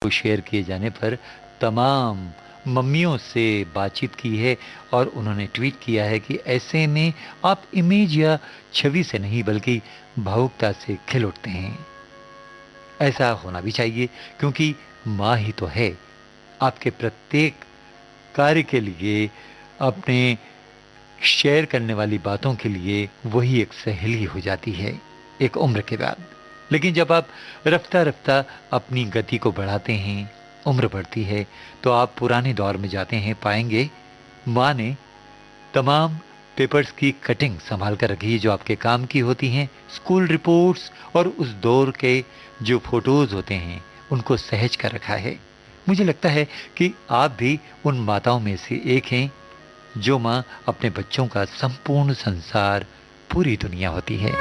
को शेयर किए जाने पर तमाम मम्मियों से बातचीत की है और उन्होंने ट्वीट किया है कि ऐसे में आप इमेज या छवि से नहीं बल्कि भावुकता से खिल उठते हैं। ऐसा होना भी चाहिए क्योंकि माँ ही तो है। आपके प्रत्येक कार्य के लिए, अपने शेयर करने वाली बातों के लिए वही एक सहेली हो जाती है एक उम्र के बाद। लेकिन जब आप रफ्ता रफ्ता अपनी गति को बढ़ाते हैं, उम्र बढ़ती है, तो आप पुराने दौर में जाते हैं। पाएंगे माँ ने तमाम पेपर्स की कटिंग संभाल कर रखी है जो आपके काम की होती हैं। स्कूल रिपोर्ट्स और उस दौर के जो फोटोज होते हैं उनको सहेज कर रखा है। मुझे लगता है कि आप भी उन माताओं में से एक हैं जो माँ अपने बच्चों का संपूर्ण संसार, पूरी दुनिया होती है।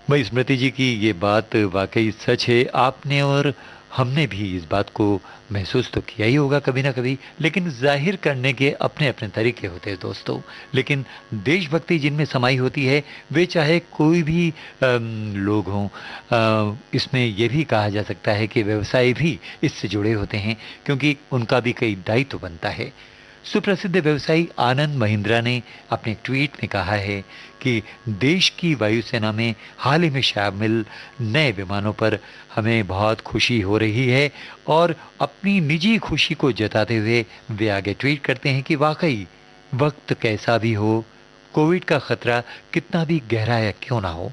भाई स्मृति जी की ये बात वाकई सच है। आपने और हमने भी इस बात को महसूस तो किया ही होगा कभी ना कभी, लेकिन जाहिर करने के अपने अपने तरीके होते हैं दोस्तों। लेकिन देशभक्ति जिनमें समाई होती है, वे चाहे कोई भी लोग हों, इसमें यह भी कहा जा सकता है कि व्यवसाय भी इससे जुड़े होते हैं क्योंकि उनका भी कई दायित्व बनता है। सुप्रसिद्ध व्यवसायी आनंद महिंद्रा ने अपने ट्वीट में कहा है कि देश की वायुसेना में हाल ही में शामिल नए विमानों पर हमें बहुत खुशी हो रही है। और अपनी निजी खुशी को जताते हुए वे आगे ट्वीट करते हैं कि वाकई वक्त कैसा भी हो, कोविड का खतरा कितना भी गहरा या क्यों ना हो,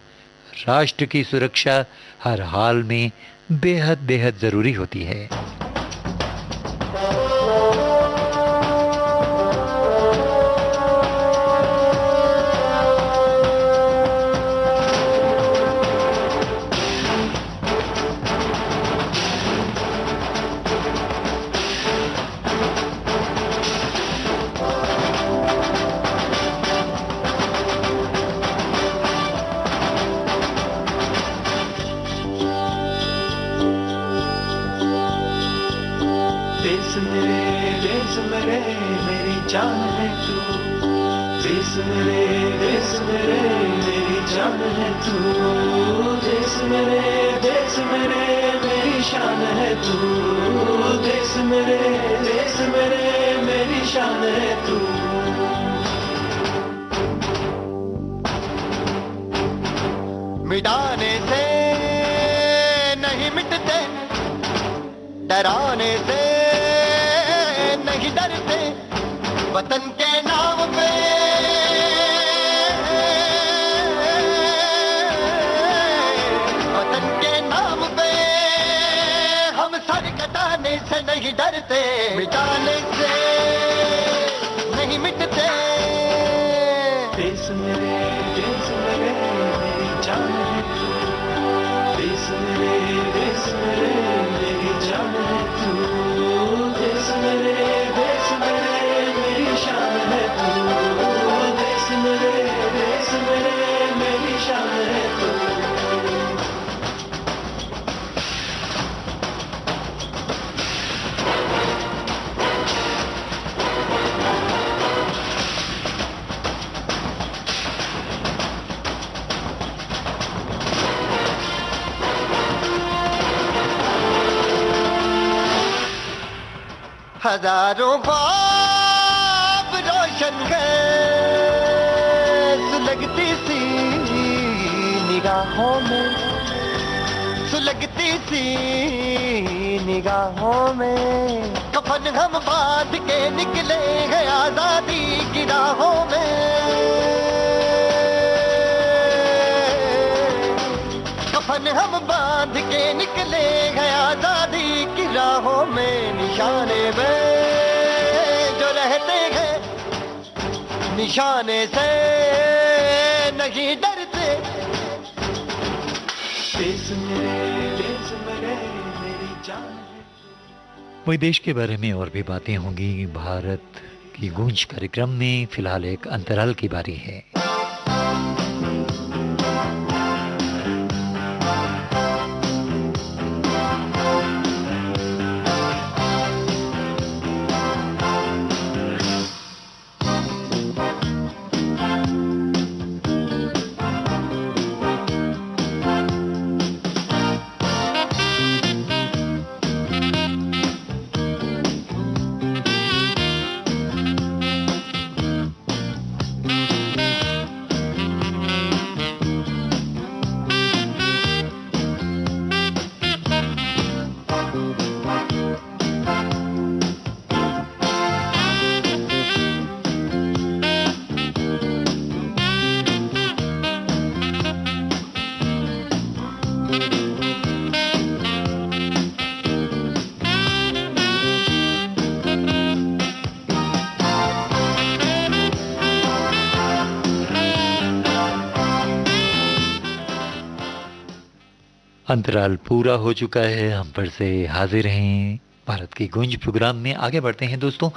राष्ट्र की सुरक्षा हर हाल में बेहद बेहद जरूरी होती है। देश मेरे मेरी जान है तू, देश मेरे मेरी जान है तू, देश मेरे मेरी शान है तू, देश मेरे मेरी शान है तू। मिटाने से नहीं मिटते, डराने से नहीं डरते, वतन के नाम पे वतन के नाम पे हम सर कटाने से नहीं डरते, मिटाने से नहीं मिटते। देश मेरे मेरी जान है तू, देश मेरे मेरी जान है तू, देश मेरे मेरी शान है तू, देश मेरे मेरी शान है तू। हजारों ख्वाब रोशन है सुलगती सी निगाहों में, सुलगती सी निगाहों में। कफन हम बांध के निकले हैं आजादी की राहों में, कफन हम बांध के निकले हैं आजादी की राहों में। निशाने में जो रहते हैं, निशाने से नहीं डरते। देश मेरे मेरी जान है। वही देश के बारे में और भी बातें होंगी भारत की गूंज कार्यक्रम में। फिलहाल एक अंतराल की बारी है। अंतराल पूरा हो चुका है, हम फिर से हाजिर हैं भारत की गूंज प्रोग्राम में। आगे बढ़ते हैं दोस्तों।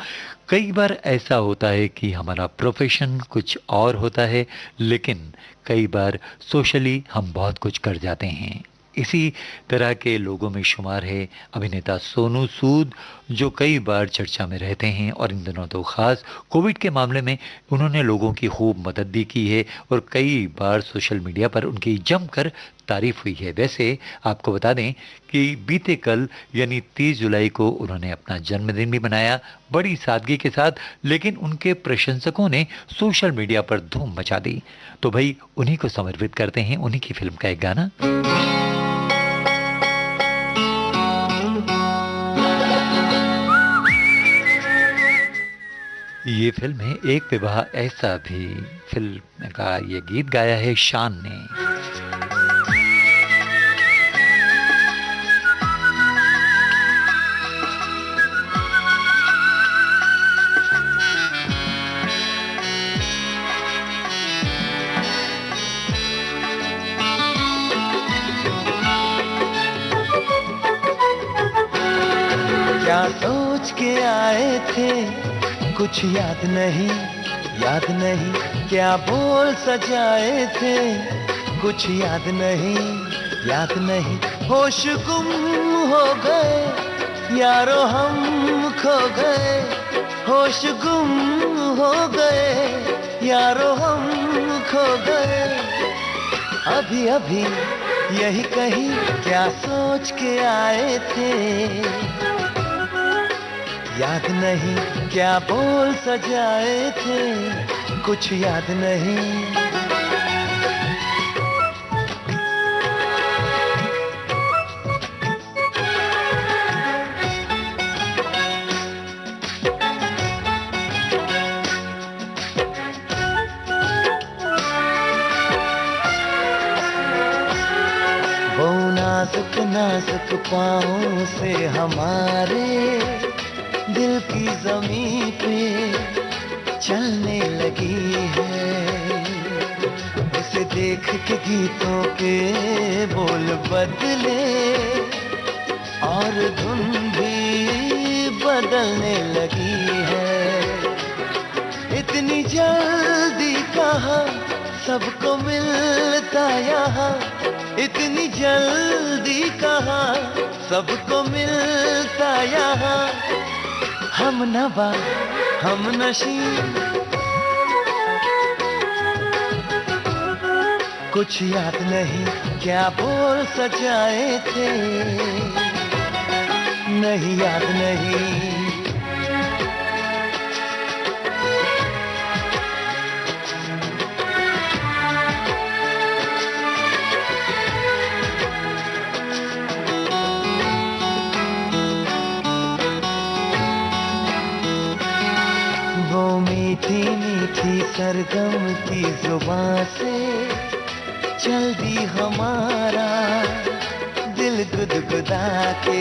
कई बार ऐसा होता है कि हमारा प्रोफेशन कुछ और होता है, लेकिन कई बार सोशली हम बहुत कुछ कर जाते हैं। इसी तरह के लोगों में शुमार है अभिनेता सोनू सूद, जो कई बार चर्चा में रहते हैं और इन दिनों तो खास कोविड के मामले में उन्होंने लोगों की खूब मदद भी की है और कई बार सोशल मीडिया पर उनकी जमकर तारीफ हुई है। वैसे आपको बता दें कि बीते कल यानी 30 जुलाई को उन्होंने अपना जन्मदिन भी मनाया बड़ी सादगी के साथ, लेकिन उनके प्रशंसकों ने सोशल मीडिया पर धूम मचा दी। तो भाई उन्हीं को समर्पित करते हैं उन्हीं की फिल्म का एक गाना। ये फिल्म है एक विवाह ऐसा भी, फिल्म का ये गीत गाया है शान ने। क्या सोच के आए थे कुछ याद नहीं, याद नहीं। क्या बोल सजाए थे कुछ याद नहीं, याद नहीं। होश गुम हो गए यारो हम खो गए, होश गुम हो गए यारो हम खो गए। अभी अभी यही कहीं क्या सोच के आए थे, याद नहीं। क्या बोल सजाए थे कुछ याद नहीं। वो नाजुक नाजुक पाँव से हमारे दिल की ज़मीं पे चलने लगी है। उसे देख के गीतों के बोल बदले और धुन भी बदलने लगी है। इतनी जल्दी कहाँ सबको मिलता यहाँ, इतनी जल्दी कहाँ सबको मिलता यहाँ। हम नवा हम नशी कुछ याद नहीं। क्या बोल सजाए थे नहीं, याद नहीं। मीठी मीठी सरगम की जुबां से चल दी हमारा दिल गुदगुदा के।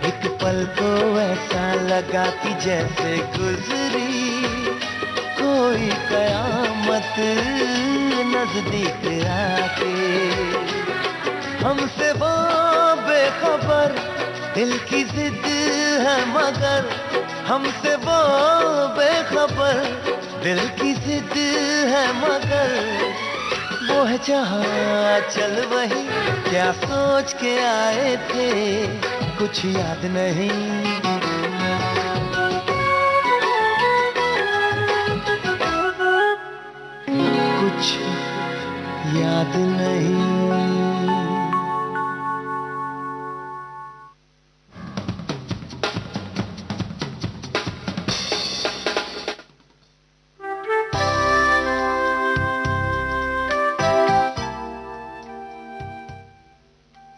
एक पल को ऐसा लगा कि जैसे गुजरी कोई कयामत नजदीक आके। हमसे वो बेखबर दिल की जिद है मगर, हमसे वो बेखबर दिल की जिद है मगर। वो है जहाँ चल वही क्या सोच के आए थे कुछ याद नहीं। कुछ याद नहीं।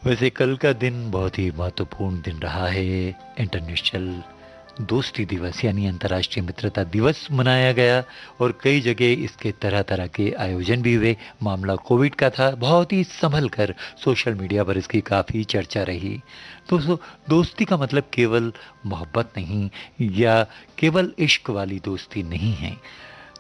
वैसे कल का दिन बहुत ही महत्वपूर्ण दिन रहा है। इंटरनेशनल दोस्ती दिवस यानी अंतर्राष्ट्रीय मित्रता दिवस मनाया गया और कई जगह इसके तरह तरह के आयोजन भी हुए। मामला कोविड का था, बहुत ही संभल कर सोशल मीडिया पर इसकी काफ़ी चर्चा रही। दोस्तों, दोस्ती का मतलब केवल मोहब्बत नहीं या केवल इश्क वाली दोस्ती नहीं है।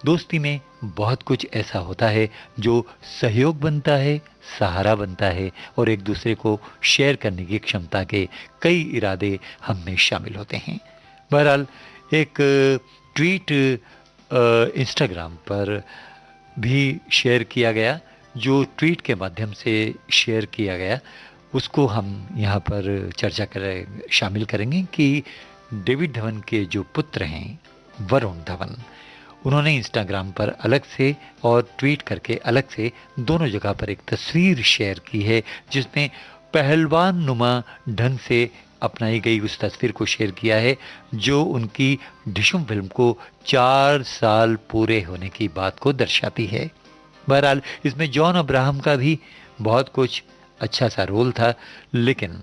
दोस्ती में बहुत कुछ ऐसा होता है जो सहयोग बनता है, सहारा बनता है और एक दूसरे को शेयर करने की क्षमता के कई इरादे हम में शामिल होते हैं। बहरहाल एक ट्वीट इंस्टाग्राम पर भी शेयर किया गया, जो ट्वीट के माध्यम से शेयर किया गया उसको हम यहाँ पर चर्चा कर शामिल करेंगे कि डेविड धवन के जो पुत्र हैं वरुण धवन, उन्होंने इंस्टाग्राम पर अलग से और ट्वीट करके अलग से दोनों जगह पर एक तस्वीर शेयर की है, जिसमें पहलवान नुमा ढंग से अपनाई गई उस तस्वीर को शेयर किया है जो उनकी ढिशुम फिल्म को 4 साल पूरे होने की बात को दर्शाती है। बहरहाल इसमें जॉन अब्राहम का भी बहुत कुछ अच्छा सा रोल था, लेकिन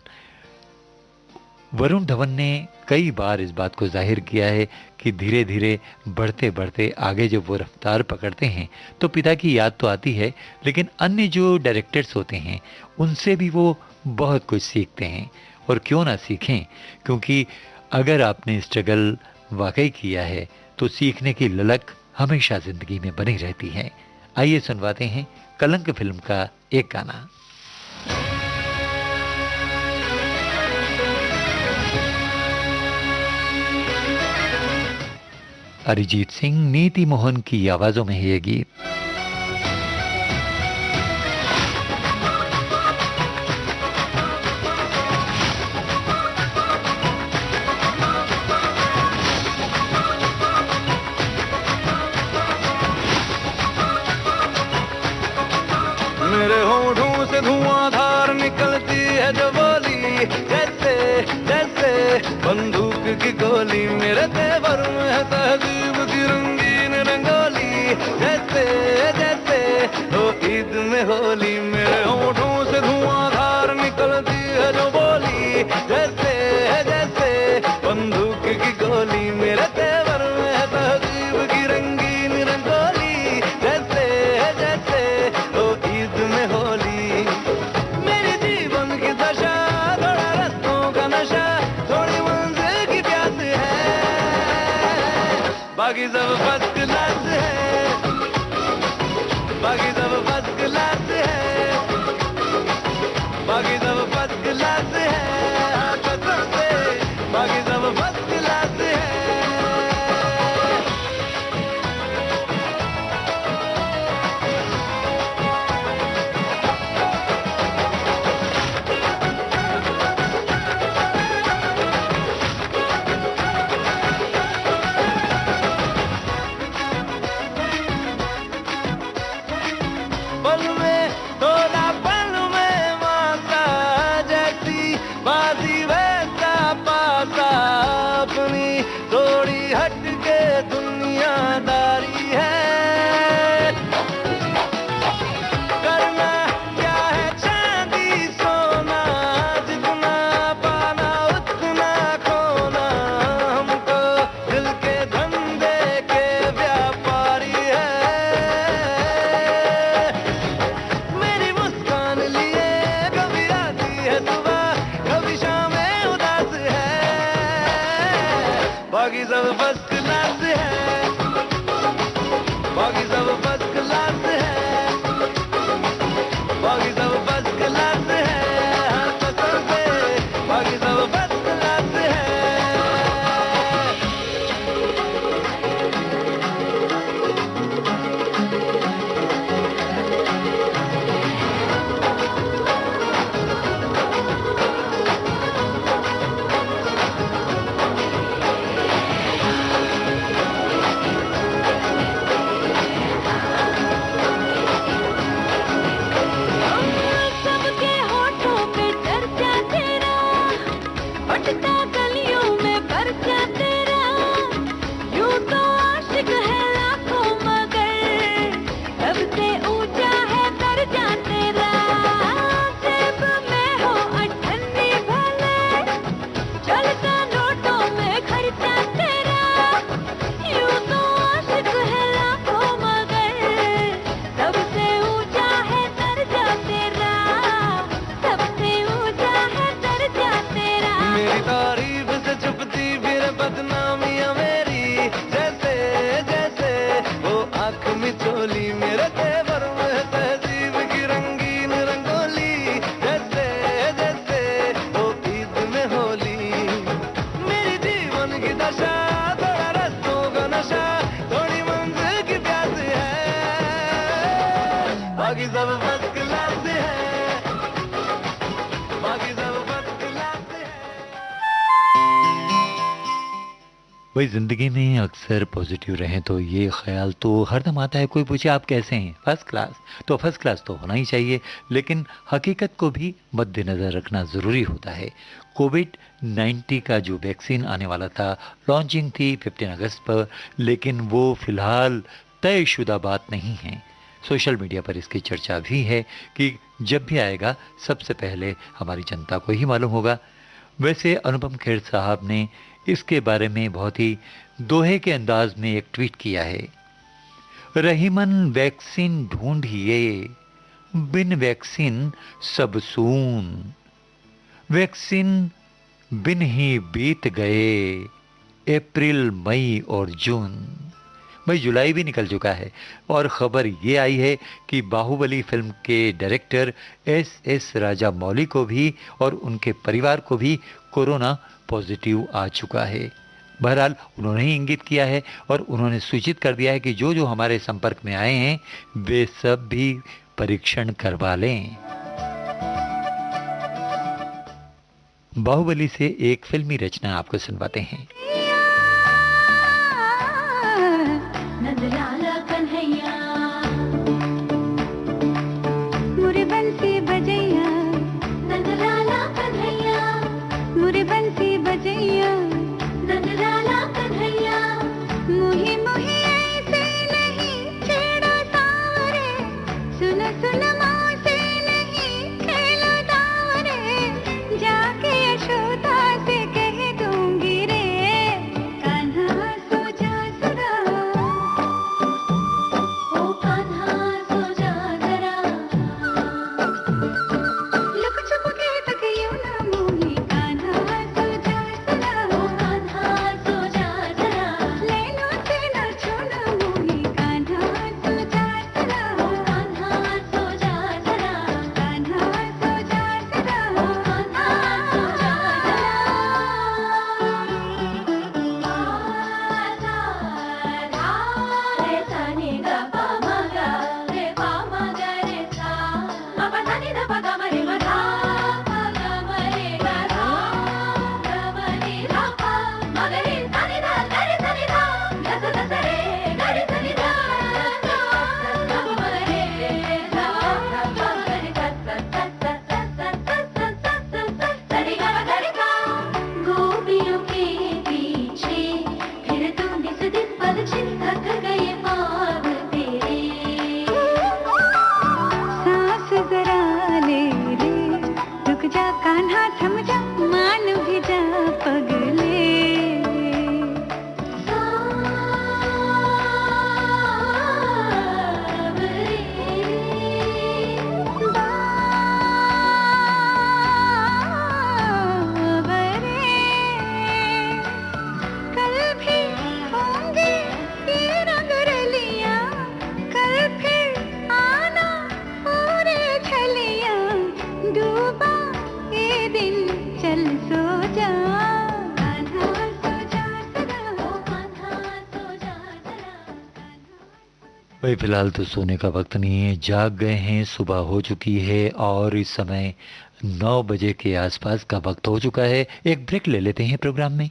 वरुण धवन ने कई बार इस बात को जाहिर किया है कि धीरे धीरे बढ़ते बढ़ते आगे जब वो रफ्तार पकड़ते हैं तो पिता की याद तो आती है, लेकिन अन्य जो डायरेक्टर्स होते हैं उनसे भी वो बहुत कुछ सीखते हैं। और क्यों ना सीखें, क्योंकि अगर आपने स्ट्रगल वाकई किया है तो सीखने की ललक हमेशा ज़िंदगी में बनी रहती है। आइए सुनवाते हैं कलंक फिल्म का एक गाना। अरिजीत सिंह, नीति मोहन की आवाज़ों में है ये गीत। मेरे होठों से धुआंधार निकलती है जो बोली, जैसे जैसे बंदूक की गोली। मेरे तेवर में है तहजीब की रंगीन रंगोली, जैसे जैसे हो ईद में होली। मेरे होठों से धुआंधार निकलती है जो बोली, जैसे जैसे बंदूक की गोली। मेरे तेवर में है तहजीब की रंगीन रंगोली, जैसे जैसे हो ईद में होली। मेरी जीवन की दशा थोड़ा रस्तों का नशा, थोड़ी मंजिल की प्यास है, बाकी सब फर्स्ट क्लास है, बाकी सब फर्स्ट क्लास है, बाकी सब फर्स्ट क्लास है, हाँ कसम से बाकी सब फर्स्ट क्लास है। वही ज़िंदगी में अक्सर पॉजिटिव रहें तो ये ख्याल तो हरदम आता है, कोई पूछे आप कैसे हैं, फर्स्ट क्लास, तो फर्स्ट क्लास तो होना ही चाहिए, लेकिन हकीकत को भी मद्देनज़र रखना ज़रूरी होता है। कोविड 19 का जो वैक्सीन आने वाला था, लॉन्चिंग थी 15 अगस्त पर, लेकिन वो फ़िलहाल तयशुदा बात नहीं है। सोशल मीडिया पर इसकी चर्चा भी है कि जब भी आएगा सबसे पहले हमारी जनता को ही मालूम होगा। वैसे अनुपम खेर साहब ने इसके बारे में बहुत ही दोहे के अंदाज में एक ट्वीट किया है। रहीमन वैक्सीन ढूंढिए, बिन वैक्सीन सब सून, वैक्सीन बिन ही बीत गए अप्रैल मई और जून। भाई जुलाई भी निकल चुका है और खबर ये आई है कि बाहुबली फिल्म के डायरेक्टर एस राजा मौली को भी और उनके परिवार को भी कोरोना पॉजिटिव आ चुका है। बहरहाल उन्होंने ही इंगित किया है और उन्होंने सूचित कर दिया है कि जो जो हमारे संपर्क में आए हैं वे सब भी परीक्षण करवा लें। बाहुबली से एक फिल्मी रचना आपको सुनवाते हैं। नंदलाला कन्हैया मुरे बंसी बजैया, नंदलाला कन्हैया मुरे बंसी बजैया, नंदलाला कन्हैया मुही मुही ऐसे नहीं छेड़ो सावरे, सुनो सुनो मौसे नहीं खेलो दावरे, जाके यशोदा से कह दूंगी रे, कान्हा सो जा सदा, ओ कान्हा सो जा जरा, लुक छुप के तक यूं ना मोही, कान्हा सो जा सदा, ओ कान्हा सो जा जरा, लैलों से ना छूना मोही, कान्हा सो जा सदा, ओ कान्हा सो जा जरा, कान्हा सो जा सदा, ओ कान्हा सो जा जरा। रे सा नि ग प म ग, रे प म ग रे सा, म प सा नि ध प ग म रे म धा, प ग म रे ग धा, ग म नि धा प, म ग रे सा नि ध, ग रे सा नि ध, ग स ध स रे, ग रे सा नि ध, ग ग म रे ध, प म ग रे सा सा सा सा सा सा सा सा सा सा, सा रे ग म ग रे गा। गोपियों के पीछे फिर तुम इस दिन पलछिन थक गए पाँव तेरे, सांस जरा ले ले, रुक जा कान्हा थम जा, मान भी जा पगले, कल भी होंगे ये रंग रलियां, कल फिर आना पूरे छलियां, डूबा ये दिन चल सो जा, कान्हा सो जा सदा, ओ कान्हा सो जा जरा, कान्हा। भाई फिलहाल तो सोने का वक्त नहीं है, जाग गए हैं, सुबह हो चुकी है और इस समय 9 बजे के आसपास का वक्त हो चुका है। एक ब्रेक ले लेते हैं प्रोग्राम में।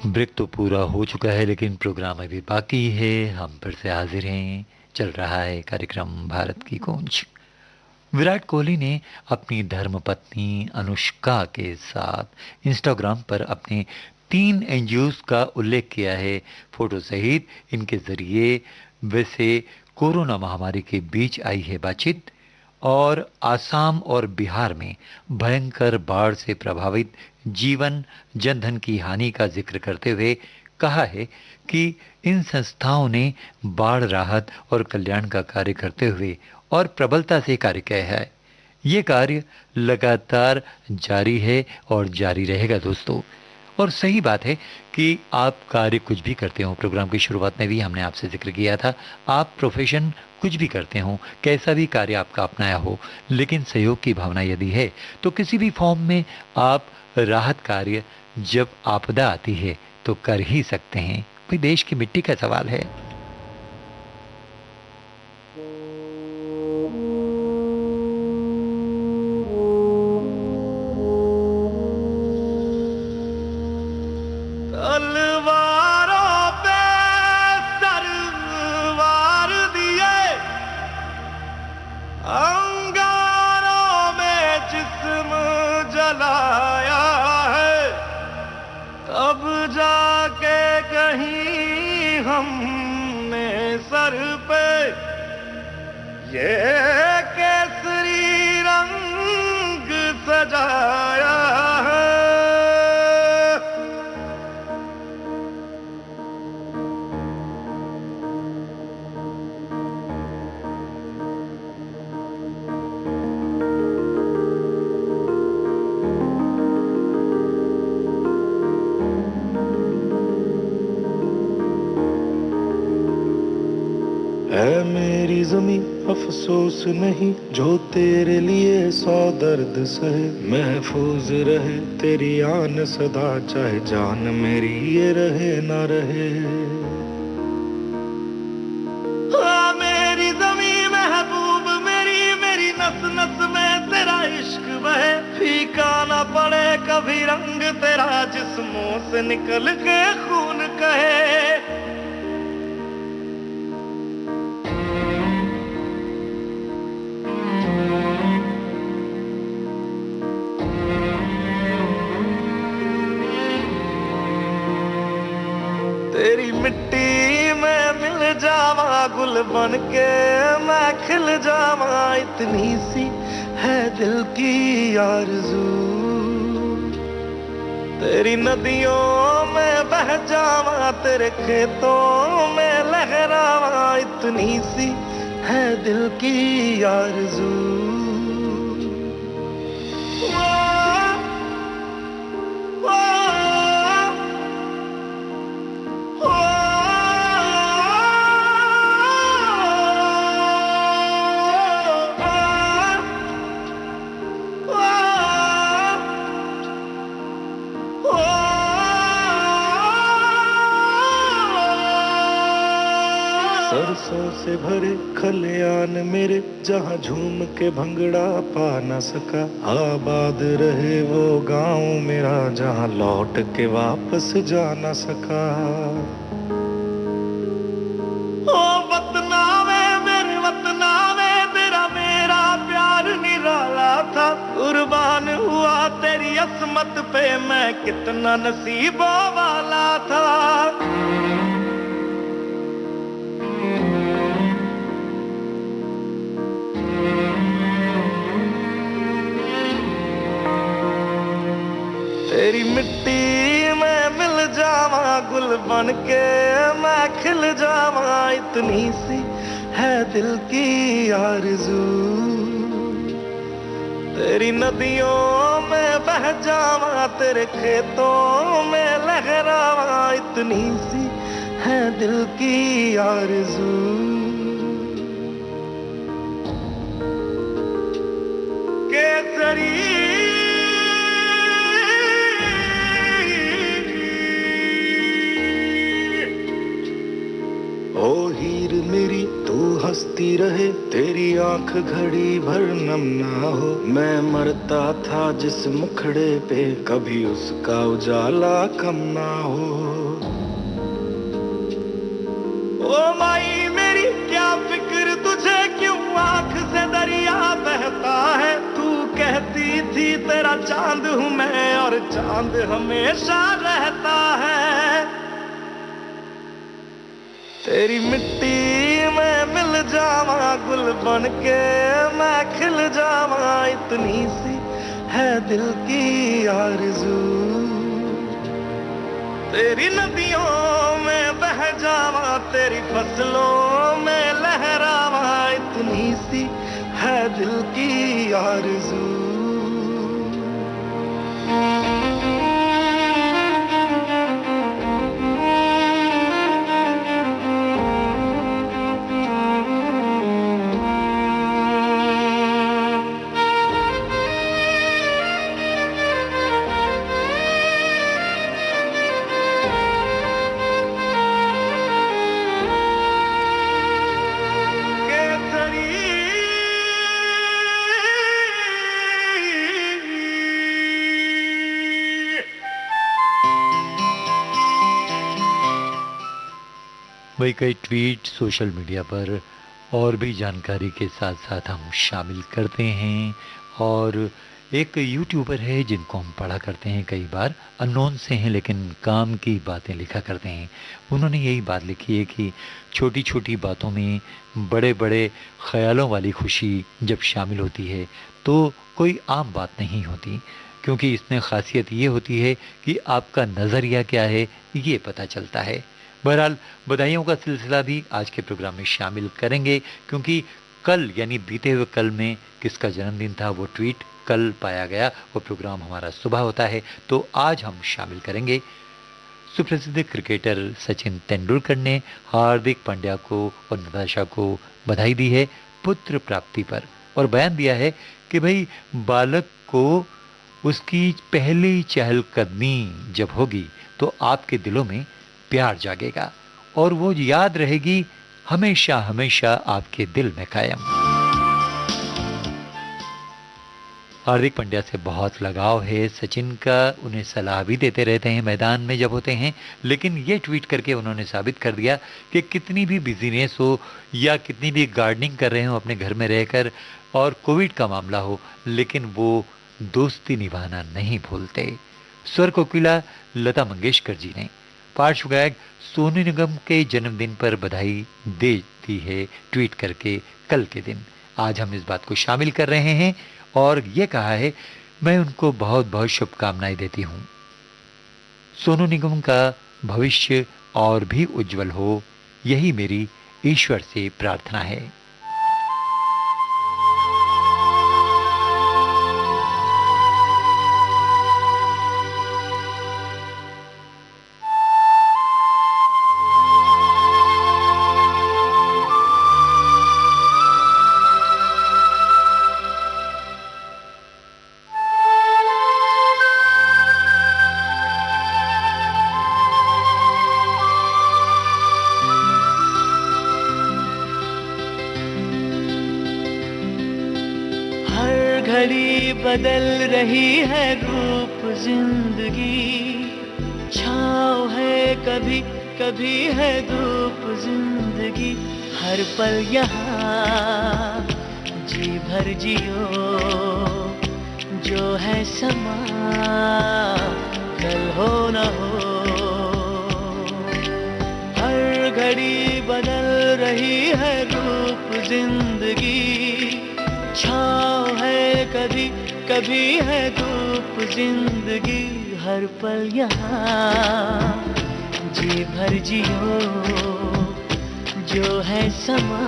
ब्रेक तो पूरा हो चुका है लेकिन प्रोग्राम अभी बाकी है। हम फिर से हाजिर हैं, चल रहा है कार्यक्रम भारत की गूंज। विराट कोहली ने अपनी धर्मपत्नी अनुष्का के साथ इंस्टाग्राम पर अपने 3 एनजीओज का उल्लेख किया है फोटो सहित। इनके जरिए वैसे कोरोना महामारी के बीच आई है बातचीत और आसाम और बिहार में भयंकर बाढ़ से प्रभावित जीवन जनधन की हानि का जिक्र करते हुए कहा है कि इन संस्थाओं ने बाढ़ राहत और कल्याण का कार्य करते हुए और प्रबलता से कार्य किया है। ये कार्य लगातार जारी है और जारी रहेगा दोस्तों। और सही बात है कि आप कार्य कुछ भी करते हो, प्रोग्राम की शुरुआत में भी हमने आपसे जिक्र किया था, आप प्रोफेशन कुछ भी करते हो, कैसा भी कार्य आपका अपनाया हो, लेकिन सहयोग की भावना यदि है तो किसी भी फॉर्म में आप राहत कार्य जब आपदा आती है तो कर ही सकते हैं। कोई देश की मिट्टी का सवाल है। तलवारों पे सरवार दिए, अंगारों में जिस्म जलाया है, तब जाके कहीं हमने सर पे ये केसरी रंग सजाया है। है मेरी ज़मीं अफसोस नहीं जो तेरे लिए 100 दर्द सहे, महफूज रहे तेरी आन सदा, चाहे जान मेरी ये रहे ना रहे। हाँ मेरी ज़मीं महबूब मेरी, मेरी नस नस में तेरा इश्क बहे, फीका ना पड़े कभी रंग तेरा, जिस्मों से निकल के खून कहे। तेरी मिट्टी में मिल जावा, गुल बन के मैं खिल जावा, इतनी सी है दिल की आरज़ू। तेरी नदियों में बह जावा, तेरे खेतों में लहरावा, इतनी सी है दिल की आरज़ू। सरसों से भरे खलियान मेरे, जहाँ झूम के भंगड़ा पा न सका, आबाद रहे वो गांव मेरा, जहाँ लौट के वापस जा न सका। ओ वतना में मेरे वतना में तेरा मेरा प्यार निराला था, कुर्बान हुआ तेरी असमत पे मैं कितना नसीबों वाला था। तेरी मिट्टी में मिल जावा, गुल बन के मैं खिल जावा, इतनी सी है दिल की आरज़ू। तेरी नदियों में बह जावा, तेरे खेतों में लहरावा, इतनी सी है दिल की आरज़ू। केसरी ओ हीर मेरी तू हंसती रहे, तेरी आंख घड़ी भर नम ना हो, मैं मरता था जिस मुखड़े पे कभी उसका उजाला कम ना हो। ओ माई मेरी क्या फिक्र तुझे, क्यों आंख से दरिया बहता है, तू कहती थी तेरा चांद हूं मैं और चांद हमेशा रहता है। तेरी मिट्टी में मिल जावा गुल बन के मैं खिल जावा, इतनी सी है दिल की आरज़ू। तेरी नदियों में बह जावा तेरी फसलों में लहरावा, इतनी सी है दिल की आरज़ू। वही कई ट्वीट सोशल मीडिया पर और भी जानकारी के साथ साथ हम शामिल करते हैं। और एक यूट्यूबर है जिनको हम पढ़ा करते हैं, कई बार अननोन से हैं लेकिन काम की बातें लिखा करते हैं। उन्होंने यही बात लिखी है कि छोटी छोटी बातों में बड़े बड़े ख्यालों वाली खुशी जब शामिल होती है तो कोई आम बात नहीं होती, क्योंकि इसमें खासियत ये होती है कि आपका नज़रिया क्या है ये पता चलता है। बहरहाल बधाइयों का सिलसिला भी आज के प्रोग्राम में शामिल करेंगे, क्योंकि कल यानी बीते हुए कल में किसका जन्मदिन था वो ट्वीट कल पाया गया। वो प्रोग्राम हमारा सुबह होता है, तो आज हम शामिल करेंगे सुप्रसिद्ध क्रिकेटर सचिन तेंदुलकर ने हार्दिक पांड्या को और नताशा को बधाई दी है पुत्र प्राप्ति पर, और बयान दिया है कि भाई बालक को उसकी पहली चहलकदमी जब होगी तो आपके दिलों में प्यार जागेगा और वो याद रहेगी हमेशा हमेशा आपके दिल में कायम। हार्दिक पांड्या से बहुत लगाव है सचिन का, उन्हें सलाह भी देते रहते हैं मैदान में जब होते हैं, लेकिन ये ट्वीट करके उन्होंने साबित कर दिया कि कितनी भी बिजीनेस हो या कितनी भी गार्डनिंग कर रहे हो अपने घर में रहकर और कोविड का मामला हो, लेकिन वो दोस्ती निभाना नहीं भूलते। स्वर कोकिला लता मंगेशकर जी ने पार्श्व गायक सोनू निगम के जन्मदिन पर बधाई दे दी है ट्वीट करके कल के दिन। आज हम इस बात को शामिल कर रहे हैं और ये कहा है मैं उनको बहुत बहुत शुभकामनाएं देती हूँ। सोनू निगम का भविष्य और भी उज्जवल हो, यही मेरी ईश्वर से प्रार्थना है। घड़ी बदल रही है रूप जिंदगी, छाँव है कभी कभी है धूप जिंदगी, हर पल यहाँ जी भर जियो, जो है समा कल हो न हो। हर घड़ी बदल रही है रूप जिंदगी, छाँव है कभी कभी है धूप जिंदगी, हर पल यहाँ जी भर जियो, जो है समा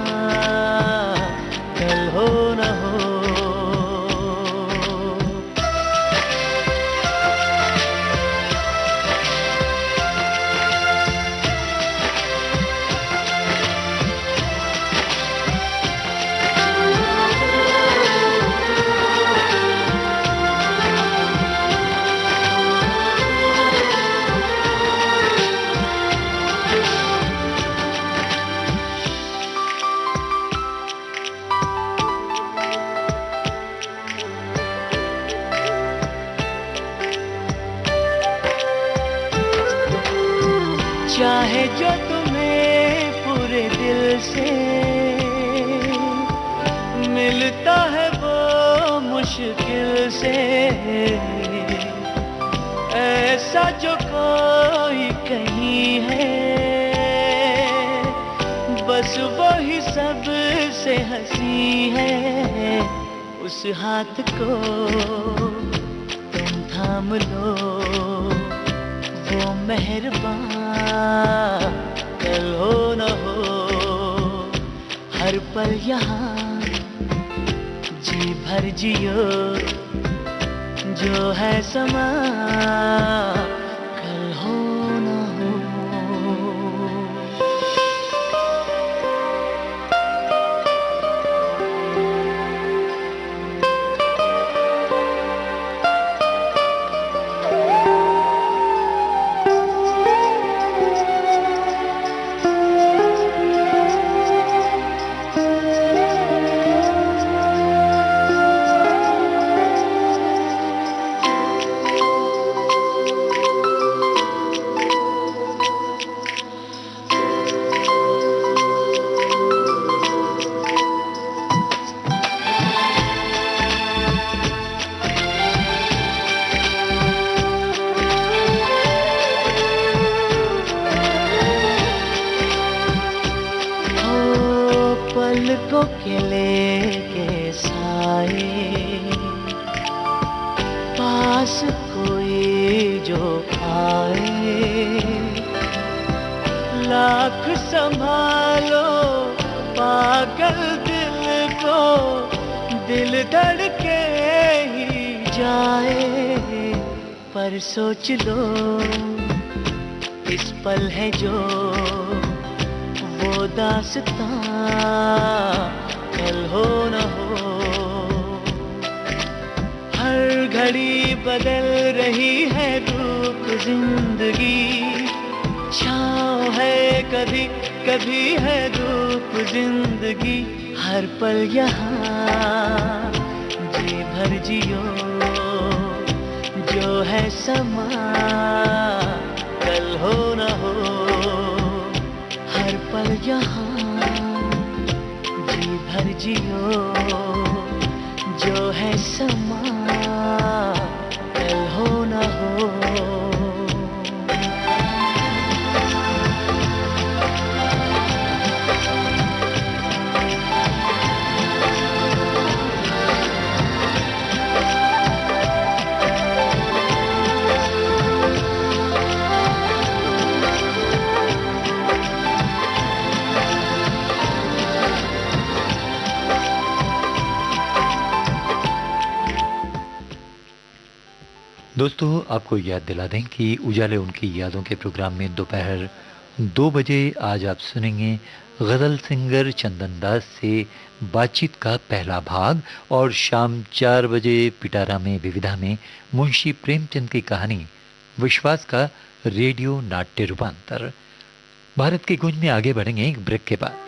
कल हो न हो। चाहे जो तुम्हें पूरे दिल से मिलता है वो मुश्किल से, ऐसा जो कोई कहीं है, बस वही सबसे हंसी है। उस हाथ को तुम थाम लो, वो मेहरबान कल हो न हो, हर पल यहाँ जी भर जियो, जो है समा कल हो न हो। पलकों के लेके साए, पास कोई जो आए, लाख संभालो पागल दिल को, दिल धड़के ही जाए। पर सोच लो इस पल है जो वो दास्तां कल हो न हो। हर घड़ी बदल रही है रूप जिंदगी, छाँव है कभी कभी है धूप जिंदगी। हर पल यहाँ जी भर जियो, जो है समा कल हो न हो। हर पल यहाँ जी भर जियो, जो है समा कल हो न हो। दोस्तों, आपको याद दिला दें कि उजाले उनकी यादों के प्रोग्राम में दोपहर 2 बजे आज आप सुनेंगे गज़ल सिंगर चंदन दास से बातचीत का पहला भाग, और शाम 4 बजे पिटारा में विविधा में मुंशी प्रेमचंद की कहानी विश्वास का रेडियो नाट्य रूपांतर। भारत की गूंज में आगे बढ़ेंगे एक ब्रेक के बाद।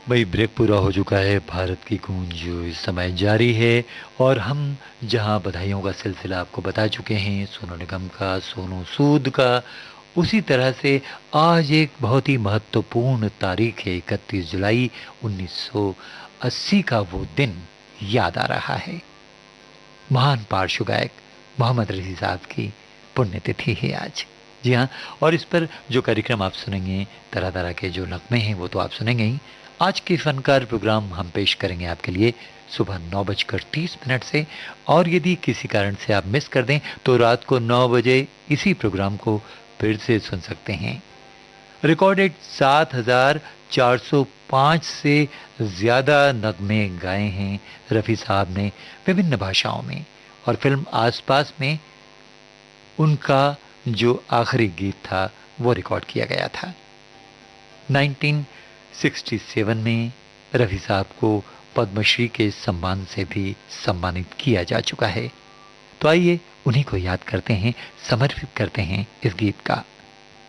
भाई ब्रेक पूरा हो चुका है। भारत की गूंज इस समय जारी है, और हम जहां बधाइयों का सिलसिला आपको बता चुके हैं, सोनू निगम का, सोनू सूद का, उसी तरह से आज एक बहुत ही महत्वपूर्ण तारीख है, 31 जुलाई 1980 का वो दिन याद आ रहा है। महान पार्श्व गायक मोहम्मद रफ़ी साहब की पुण्यतिथि है आज। जी हाँ, और इस पर जो कार्यक्रम आप सुनेंगे, तरह तरह के जो नगमे हैं वो तो आप सुनेंगे ही। आज के फनकार प्रोग्राम हम पेश करेंगे आपके लिए सुबह 9:30 से, और यदि किसी कारण से आप मिस कर दें तो रात को 9 बजे इसी प्रोग्राम को फिर से सुन सकते हैं। रिकॉर्डेड 7,405 से ज़्यादा नगमे गाए हैं रफ़ी साहब ने विभिन्न भाषाओं में, और फिल्म आसपास में उनका जो आखिरी गीत था वो रिकॉर्ड किया गया था। 1967 में रफ़ी साहब को पद्मश्री के सम्मान से भी सम्मानित किया जा चुका है। तो आइए उन्हीं को याद करते हैं, समर्पित करते हैं इस गीत का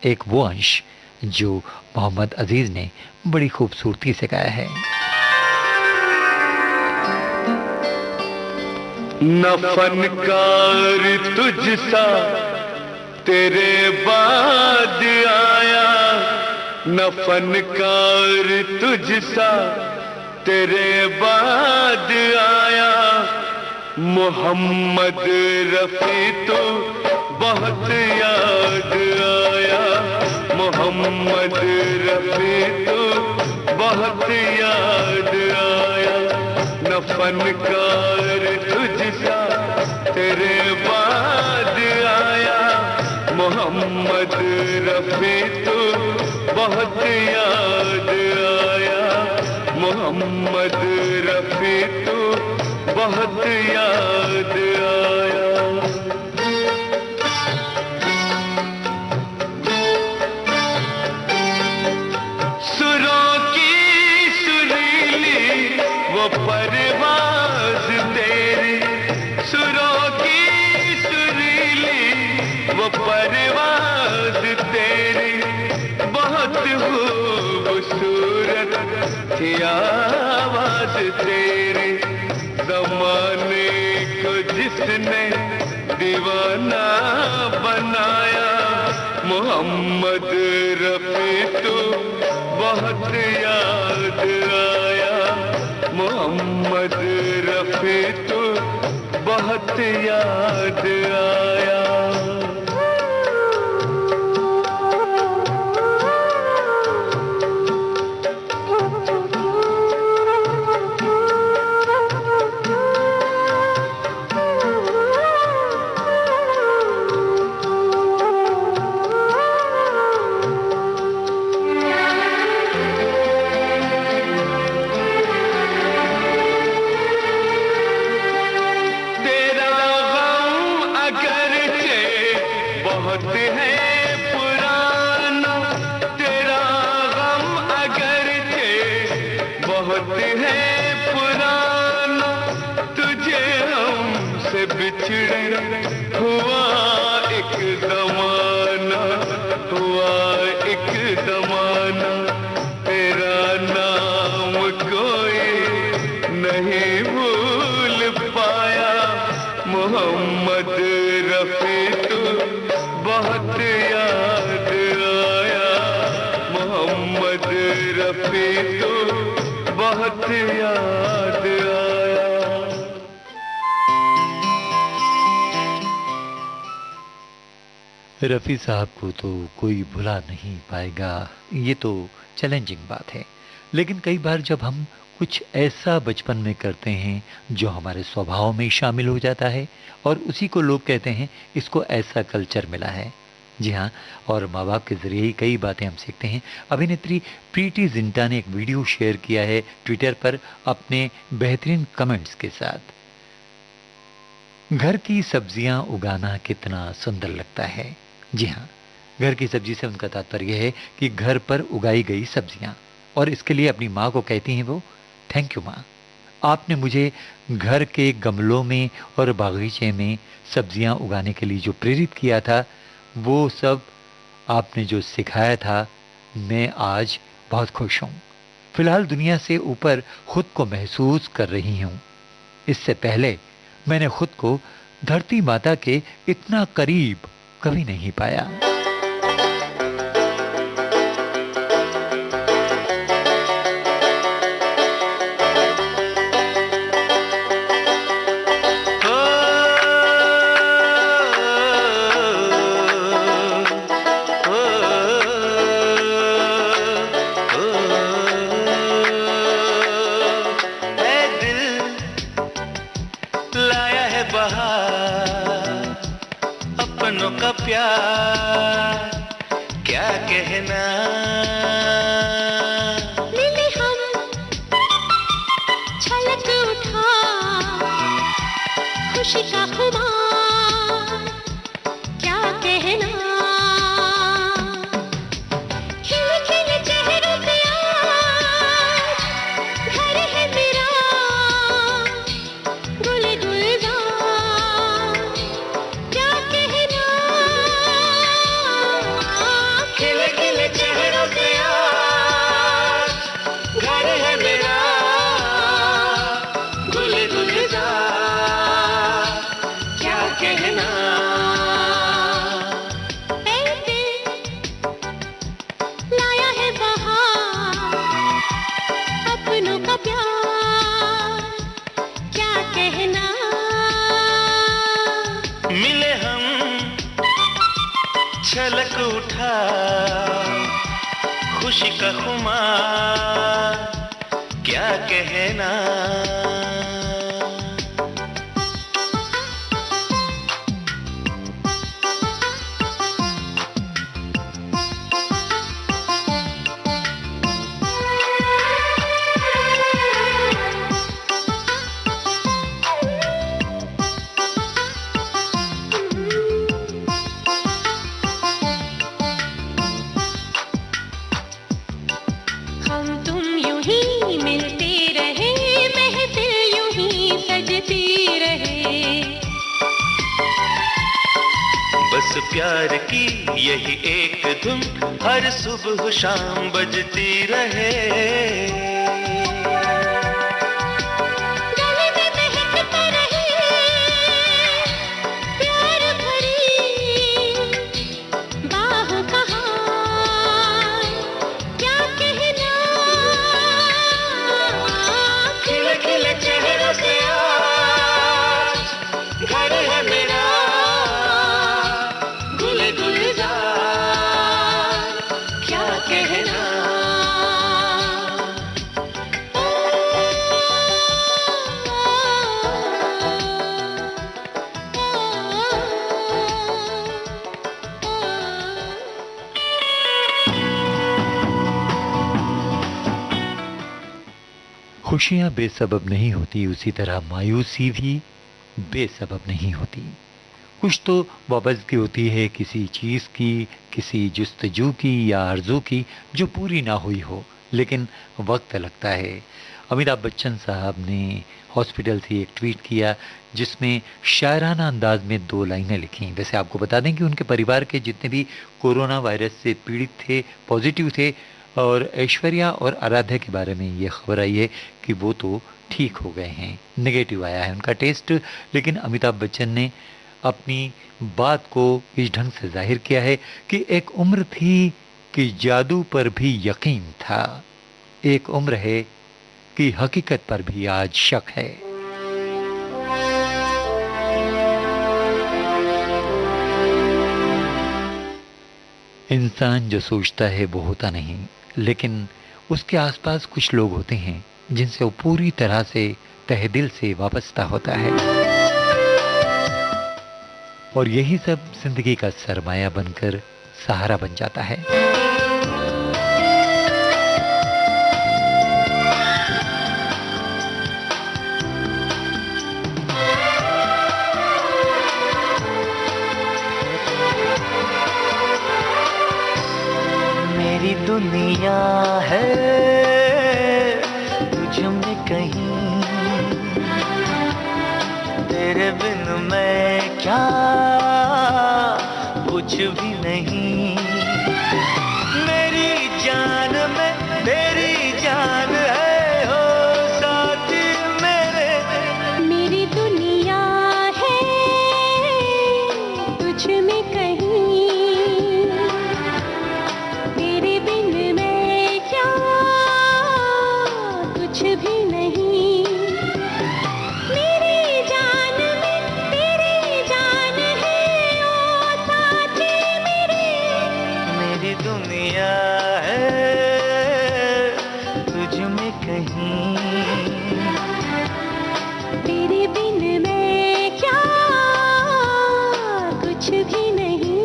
एक वो अंश जो मोहम्मद अजीज ने बड़ी खूबसूरती से गाया है। न फनकार तुझसा तेरे बाद आया, न फनकार तुझसा तेरे बाद आया, मोहम्मद रफ़ी तो बहुत याद आया, मोहम्मद रफ़ी तो बहुत याद आया, न फनकार तुझसा तेरे बाद आया, मोहम्मद रफ़ी तो बहुत याद आया, मोहम्मद रफ़ी तो बहुत याद आया। सुरों की सुरीली वो परवाज़ तेरी, सुरों की सुरीली वो परवाज़ तेरी, बहुत खूबसूरत थी आवाज़ तेरी, ज़माने को जिसने दीवाना बनाया, मोहम्मद रफ़ी तो बहुत याद आया, मोहम्मद रफ़ी तो बहुत याद आया। रफ़ी साहब को तो कोई भुला नहीं पाएगा, ये तो चैलेंजिंग बात है। लेकिन कई बार जब हम कुछ ऐसा बचपन में करते हैं जो हमारे स्वभाव में शामिल हो जाता है और उसी को लोग कहते हैं इसको ऐसा कल्चर मिला है। जी हाँ, और माँ बाप के ज़रिए ही कई बातें हम सीखते हैं। अभिनेत्री प्रीति जिंटा ने एक वीडियो शेयर किया है ट्विटर पर अपने बेहतरीन कमेंट्स के साथ। घर की सब्जियां उगाना कितना सुंदर लगता है। जी हाँ, घर की सब्जी से उनका तात्पर्य है कि घर पर उगाई गई सब्जियां, और इसके लिए अपनी माँ को कहती हैं वो, थैंक यू माँ, आपने मुझे घर के गमलों में और बागीचे में सब्जियां उगाने के लिए जो प्रेरित किया था, वो सब आपने जो सिखाया था, मैं आज बहुत खुश हूँ। फिलहाल दुनिया से ऊपर खुद को महसूस कर रही हूँ। इससे पहले मैंने खुद को धरती माता के इतना करीब कभी नहीं पाया। का प्यार क्या कहना। मिले हम छलक उठा खुशी का खुमार क्या कहना। खिले खिले चेहरों पे आज घर है मेरा गुले गुलजार क्या कहना। खिले खिले चेहरों पे आज घर है मेरा गुल गुलजार क्या कहना। ऐसे लाया है बहार अपनों का प्यार क्या कहना। मिले हम छलक उठा खुशी का खुमार क्या कहना। हम तुम यूं ही मिलते रहे महफिल यूं ही सजती रहे। बस प्यार की यही एक धुन हर सुबह शाम बजती रहे। गले में महकता रहे प्यार भरी बाहों का हार क्या कहना। खिले खिले चेहरों से आज घर है मेरा गुल गुलजार क्या कहना। खुशियां बेसबब नहीं होती, उसी तरह मायूसी भी बेसबब नहीं होती। कुछ तो वाबस्तगी होती है किसी चीज़ की, किसी जुस्तजू की या आरजू की जो पूरी ना हुई हो, लेकिन वक्त लगता है। अमिताभ बच्चन साहब ने हॉस्पिटल से एक ट्वीट किया जिसमें शायराना अंदाज में 2 लाइनें लिखी। वैसे आपको बता दें कि उनके परिवार के जितने भी कोरोना वायरस से पीड़ित थे, पॉजिटिव थे, और ऐश्वर्या और आराध्या के बारे में ये खबर आई है कि वो तो ठीक हो गए हैं, नेगेटिव आया है उनका टेस्ट। लेकिन अमिताभ बच्चन ने अपनी बात को इस ढंग से जाहिर किया है कि एक उम्र थी कि जादू पर भी यकीन था, एक उम्र है कि हकीकत पर भी आज शक है। इंसान जो सोचता है वो होता नहीं, लेकिन उसके आसपास कुछ लोग होते हैं जिनसे वो पूरी तरह से तहे दिल से वाबस्ता होता है, और यही सब जिंदगी का सरमाया बनकर सहारा बन जाता है। मेरी दुनिया है तुझ में कहीं, तेरे बिन मैं क्या कुछ भी नहीं। मेरी जान में तेरी जान है हो साथी मेरे। मेरी दुनिया है तुझ में कहीं, तेरे बिन मैं क्या कुछ भी नहीं। मेरी जान में तेरी जान है ओ साथी मेरे। मेरी दुनिया है तुझ में कहीं, तेरे बिन मैं क्या कुछ भी नहीं।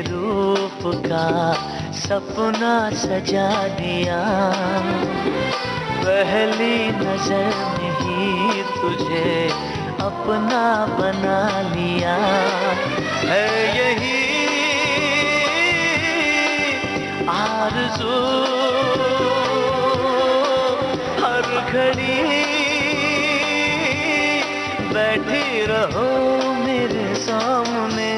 रूप का सपना सजा दिया, पहली नजर में ही तुझे अपना बना लिया। है यही आरज़ू हर घड़ी बैठी रहो मेरे सामने,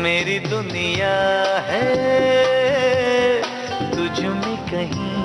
मेरी दुनिया है तुझ में कहीं।